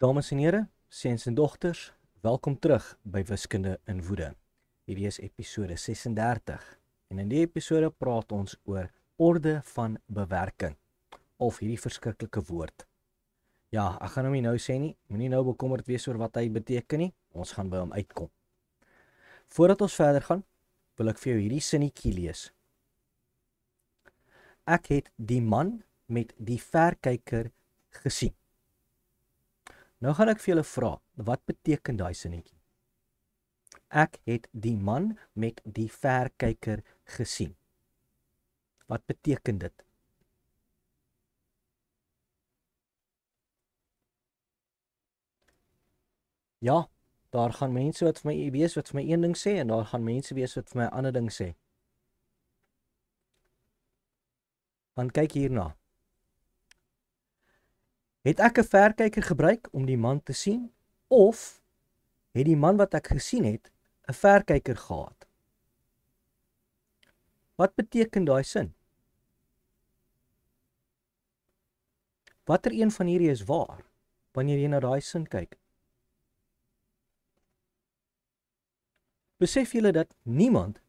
Dames en here, seuns en dogters, welkom terug by Wiskunde in Woede. Hierdie is episode 36 en in die episode praat ons oor orde van bewerking of hierdie verskriklike woord. Ja, ek gaan hom nie nou sê nie, moenie nou bekommerd wees oor wat hy beteken nie, ons gaan by hom uitkom. Voordat ons verder gaan, wil ek vir jou hierdie sinnetjie lees. Ek het die man met die verkyker gesien. Nou gaan ek vir julle vra, wat beteken daai sinnetjie? Ek het die man met die verkyker gesien. Wat beteken dit? Ja, daar gaan mense wat vir my wees wat vir my een ding sê en daar gaan mense wees wat vir my 'n ander ding sê. Want kyk hierna. Het ek 'n verkyker gebruik om die man te sien of het die man wat ek gesien het 'n verkyker gehad? Wat beteken daai sin? Watter een van hierdie is waar wanneer jy na daai sin kyk? Besef julle dat niemand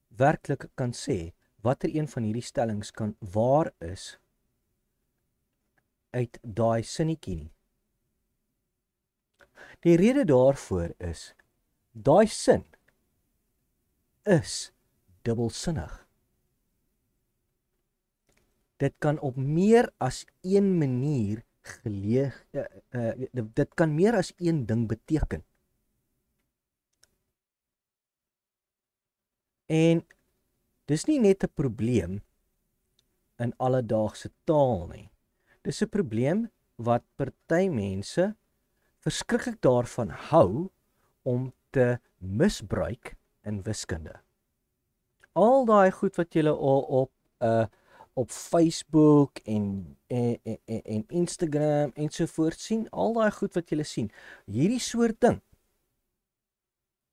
werklik kan sê watter een van hierdie stellings kan waar is uit daai sinnetjie nie. Die rede daarvoor is, daai sin is dubbelsinnig. Dit kan op meer as een manier dit kan meer as een ding beteken. En dis nie net 'n probleem in alledaagse taal nie. Dis 'n probleem wat party mense verskriklik daarvan hou om te misbruik in wiskunde. Al daai goed wat julle op Facebook en Instagram en so voort sien, al daai goed wat julle sien, hierdie soort ding,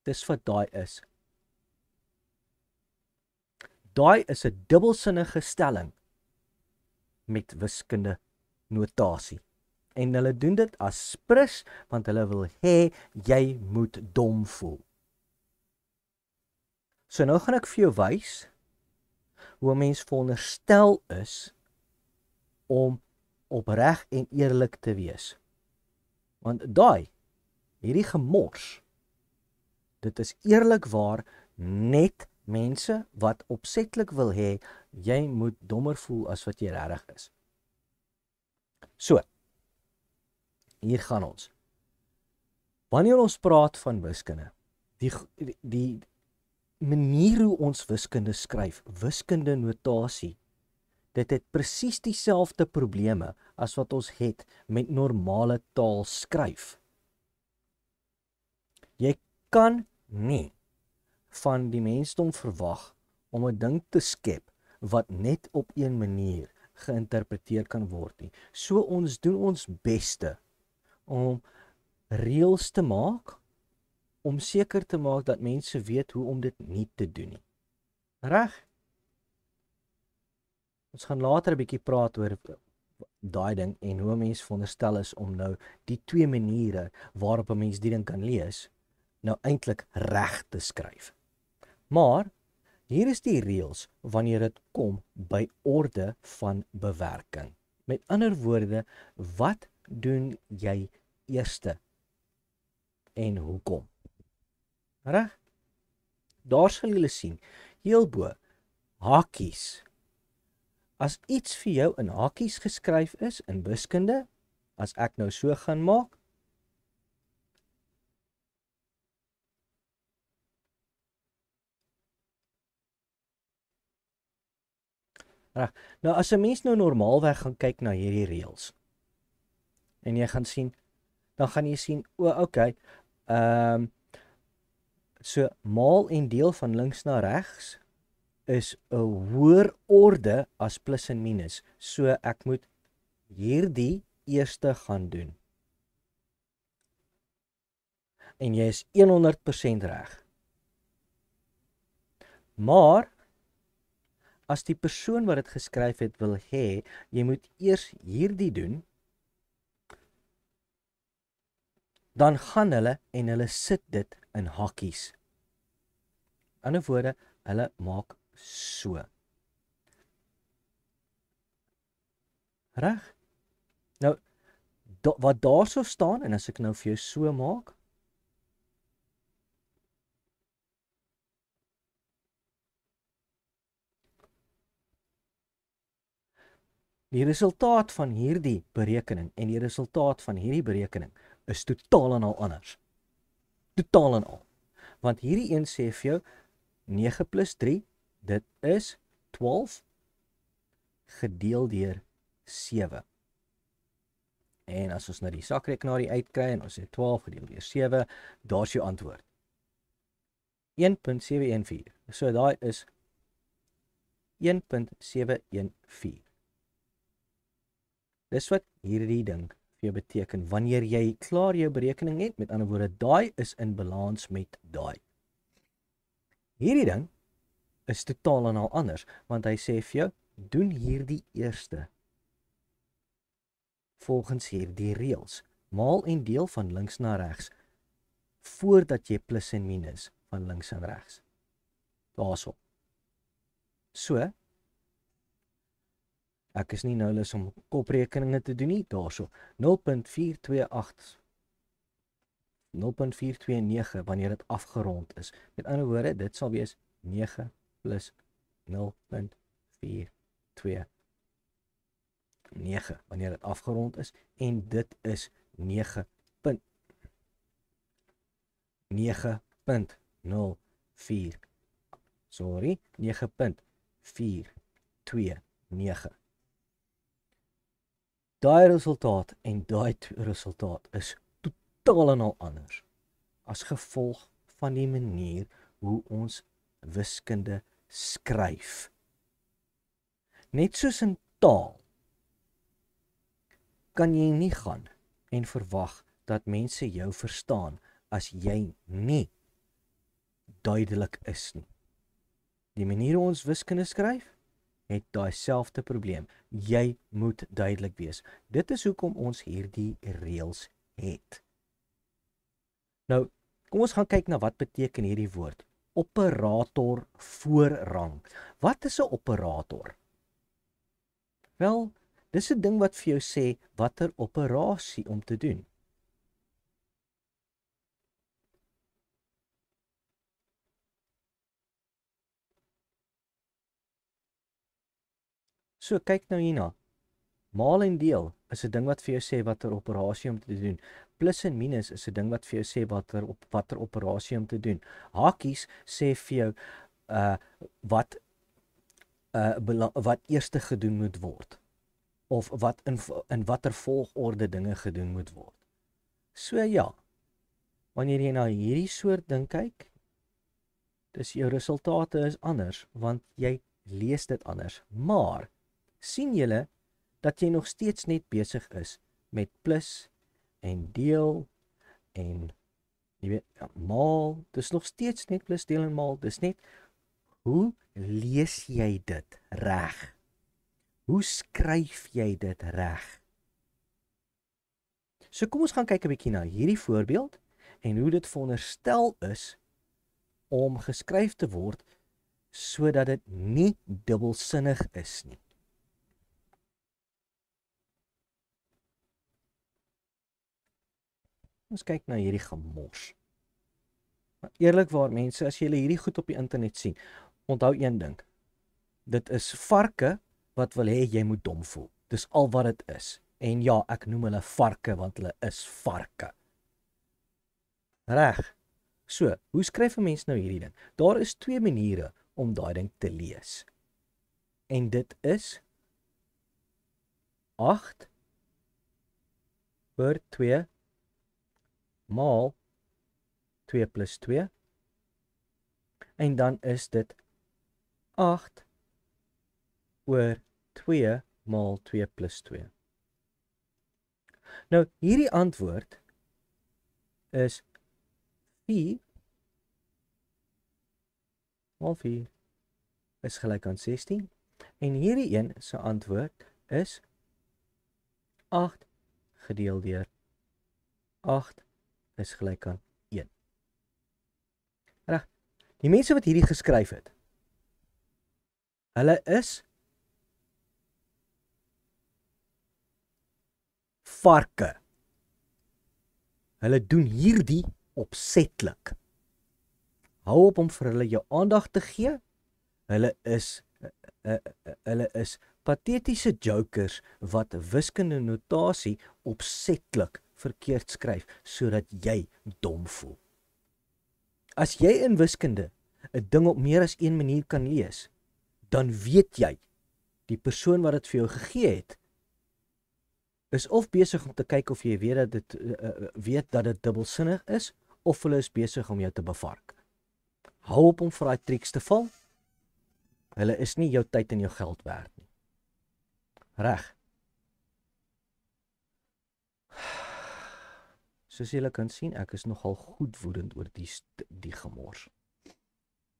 dis wat daai is. Daai is 'n dubbelsinnige stelling met wiskunde notasie. En hulle doen dit as sprus, want hulle wil hê jy moet dom voel. So nou gaan ek vir jou wys hoe 'n mens veronderstel is om opreg en eerlik te wees. Want hierdie gemors, dit is eerlikwaar net mense wat opsetlik wil hê jy moet dommer voel as wat jy regtig is. So, hier gaan ons. Wanneer ons praat van wiskunde, die manier hoe ons wiskunde skryf, wiskunde notasie, dit het presies dieselfde probleme as wat ons het met normale taal skryf. Jy kan nie van die mensdom verwag om 'n ding te skep wat net op een manier geïnterpreteer kan word nie. So ons doen ons beste om reëls te maak, om seker te maak dat mense weet hoe om dit nie te doen nie. Reg? Ons gaan later 'n bietjie praat oor daai ding en hoe 'n mens veronderstel is om nou die twee maniere waarop 'n mens die ding kan lees, nou eintlik reg te skryf. Maar hier is die reëls wanneer dit kom by orde van bewerking. Met ander woorde, wat doen jy eerste en hoekom? Reg? Daar sal julle sien, heel bo, hakies. As iets vir jou in hakies geskryf is in wiskunde, as ek nou so gaan maak, reg. Nou as 'n mens nou normaalweg gaan kyk na hierdie reëls en jy gaan sien, dan gaan jy sien, okay, so maal en deel van links na regs is 'n hoër orde as plus en minus. So ek moet hierdie eerste gaan doen. En jy is 100% reg. Maar as die persoon wat dit geskryf het wil hê, jy moet eers hierdie doen, dan gaan hulle en hulle sit dit in hakkies. In ander woorde, hulle maak so. Reg? Nou, wat daar sou staan, en as ek nou vir jou so maak, die resultaat van hierdie berekening en die resultaat van hierdie berekening is totaal en al anders. Totaal en al. Want hierdie een sê vir jou 9 plus 3, dit is 12 gedeel deur 7. En as ons nou die sakrekenaar uitkry en ons sê 12 gedeel deur 7, daar's jou antwoord. 1.714. So daai is 1.714. Dis wat hierdie ding vir jou beteken. Wanneer jy klaar jou berekening het, met ander woorde, daai is in balans met daai. Hierdie ding is totaal en al anders, want hy sê vir jou, doen hierdie eerste volgens hierdie reëls. Maal en deel van links na regs, voordat jy plus en minus van links en regs. Daarso. So, ek is nie nou lus om koprekeninge te doen nie, daarso. 0.429 wanneer dit afgerond is. Met ander woorde, dit sal wees 9 plus 0.429 wanneer dit afgerond is, en dit is 9.04. Sorry, 9.429. Daai resultaat en daai resultaat is totaal en al anders as gevolg van die manier hoe ons wiskunde skryf. Net soos in taal kan jy nie gaan en verwag dat mense jou verstaan as jy nie duidelik is nie. Die manier hoe ons wiskunde skryf, het daai selfde probleem. Jy moet duidelik wees. Dit is hoekom ons hierdie reëls het. Nou, kom ons gaan kyk na wat beteken hierdie woord. Operator voorrang. Wat is 'n operator? Wel, dis 'n ding wat vir jou sê watter operasie om te doen. So, kyk nou hierna. Maal en deel is 'n ding wat vir jou sê watter operasie om te doen. Plus en minus is 'n ding wat vir jou sê watter operasie om te doen. Hakies sê vir jou wat eers gedoen moet word, of wat in watter volgorde dinge gedoen moet word. So ja, wanneer jy na hierdie soort ding kyk, dis jou resultate is anders, want jy lees dit anders. Maar sien julle dat jy nog steeds net besig is met plus en deel en jy weet, maal. Dis nog steeds net plus, deel en maal. Dis net, hoe lees jy dit reg? Hoe skryf jy dit reg? So kom ons gaan kyk 'n bietjie na hierdie voorbeeld en hoe dit veronderstel is om geskryf te word sodat dit nie dubbelsinnig is nie. Ons kyk na hierdie gemors. Maar eerlikwaar mense, as julle hierdie goed op die internet sien, onthou een ding. Dit is varke wat wil hê jy moet dom voel. Dis al wat dit is. En ja, ek noem hulle varke want hulle is varke. Reg. So, hoe skryf 'n mens nou hierdie ding? Daar is twee maniere om daai ding te lees. En dit is 8 oor 2 maal 2 plus 2. En dan is dit 8 oor 2 maal 2 plus 2. Nou, hierdie antwoord is 4 maal 4 is gelyk aan 16. En hierdie een se antwoord is 8 gedeel deur 8 is gelyk aan 1. Reg, die mense wat hierdie geskryf het, hulle is varke. Hulle doen hierdie opsetlik. Hou op om vir hulle jou aandag te gee. Hulle is patetiese jokers wat wiskundige notasie opsetlik verkeerd skryf sodat jy dom voel. As jy in wiskunde 'n ding op meer as een manier kan lees, dan weet jy die persoon wat dit vir jou gegee het is of besig om te kyk of jy weet dat dit dubbelsinnig is, of hulle is besig om jou te bevark. Hou op om vir daai triks te val. Hulle is nie jou tyd en jou geld werd nie. Reg. Soos julle kan sien, ek is nogal goed woedend oor die gemors.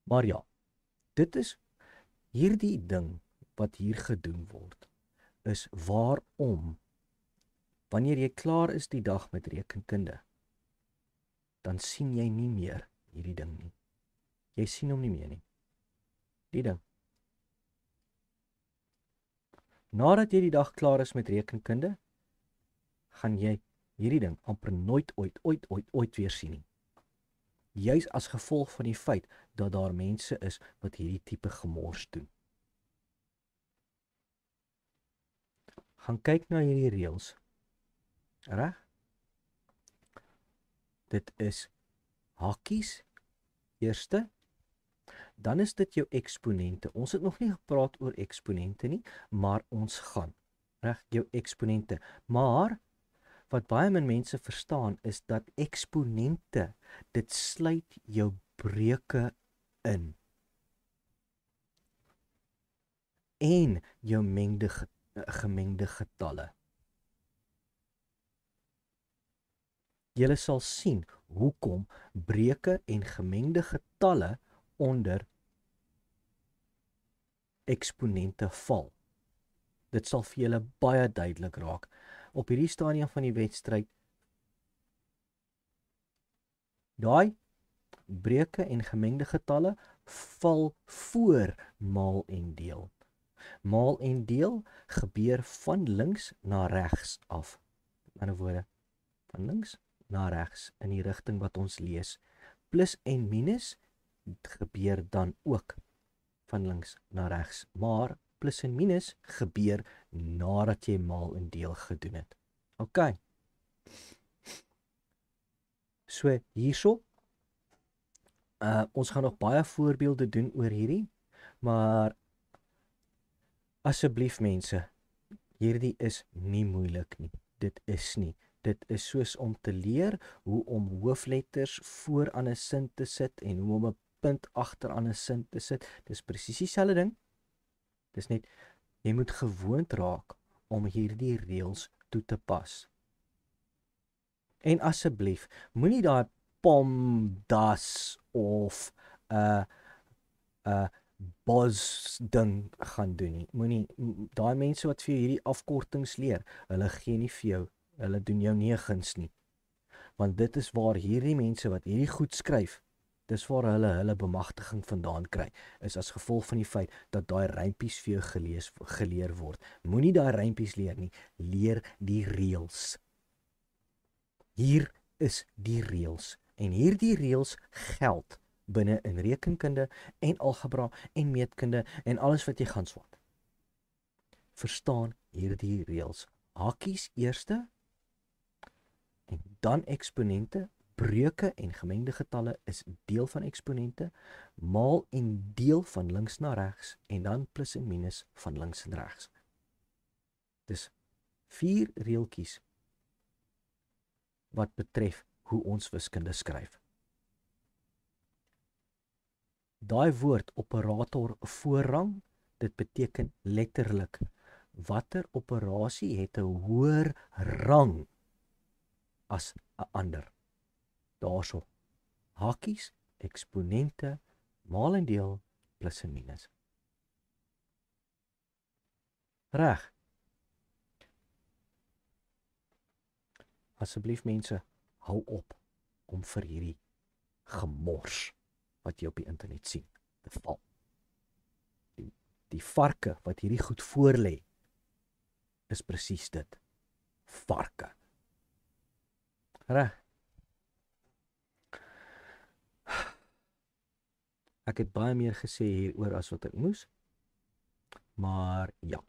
Maar ja, dit is hierdie ding wat hier gedoen word, is waarom wanneer jy klaar is die dag met rekenkunde, dan sien jy nie meer hierdie ding nie. Jy sien hom nie meer nie. Die ding. Nadat jy die dag klaar is met rekenkunde, gaan jy hierdie ding amper nooit ooit weer sien nie. Juis as gevolg van die feit dat daar mense is wat hierdie tipe gemors doen. Gaan kyk na hierdie reëls. Reg? Dit is hakkies eerste, dan is dit jou eksponente. Ons het nog nie gepraat oor eksponente nie, maar ons gaan. Reg, jou eksponente. Maar wat baie min mense verstaan is dat eksponente, dit sluit jou breuke in. En jou gemengde getalle. Julle sal sien hoekom breuke en gemengde getalle onder eksponente val. Dit sal vir julle baie duidelik raak. Op hierdie stadium van die wedstryd, daai breuke en gemengde getalle val voor maal en deel. Maal en deel gebeur van links na regs af. Met ander woorde, van links na regs in die rigting wat ons lees. Plus en minus gebeur dan ook van links na regs. Maar plus en minus gebeur nadat jy maal en deel gedoen het. OK. So hierso, ons gaan nog baie voorbeelde doen oor hierdie, maar asseblief mense, hierdie is nie moeilik nie. Dit is nie. Dit is soos om te leer hoe om hoofletters voor aan 'n sin te sit en hoe om 'n punt agter aan 'n sin te sit. Dis presies dieselfde ding. Dis net, jy moet gewoond raak om hierdie reëls toe te pas. En asseblief, moenie daai POMDAS of BOS ding gaan doen nie. Moenie, daai mense wat vir jou hierdie afkortings leer, hulle gee nie vir jou, hulle doen jou nie 'n guns nie. Want dit is waar hierdie mense wat hierdie goed skryf, dis waar hulle bemagtiging vandaan kry, is as gevolg van die feit dat daai rympies vir jou geleer word. Moenie daai rympies leer nie, leer die reëls. Hier is die reëls en hierdie reëls geld binne in rekenkunde en algebra en meetkunde en alles wat jy gaan swat. Verstaan hierdie reëls. Hakkies eerste en dan eksponente. Breuke en gemengde getalle is deel van eksponente, maal en deel van links na regs en dan plus en minus van links en regs. Dis 4 reeltjies wat betref hoe ons wiskunde skryf. Daai woord operator voorrang, dit beteken letterlik watter operasie het 'n hoër rang as 'n ander. Daarso, hakkies, eksponente, maal en deel, plus en minus. Reg. Asseblief mense, hou op om vir hierdie gemors wat jy op die internet sien te val. Die varke wat hierdie goed voorlê, is presies dit. Varke. Reg. Ek het baie meer gesê hieroor as wat ek moes. Maar ja.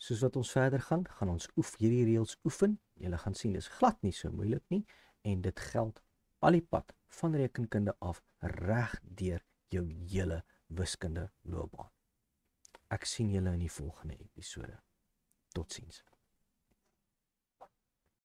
Soos wat ons verder gaan ons hierdie reëls oefen. Julle gaan sien, dis glad nie so moeilik nie. En dit geld al die pad van rekenkunde af reg deur jou hele wiskunde loopbaan. Ek sien julle in die volgende episode. Totsiens.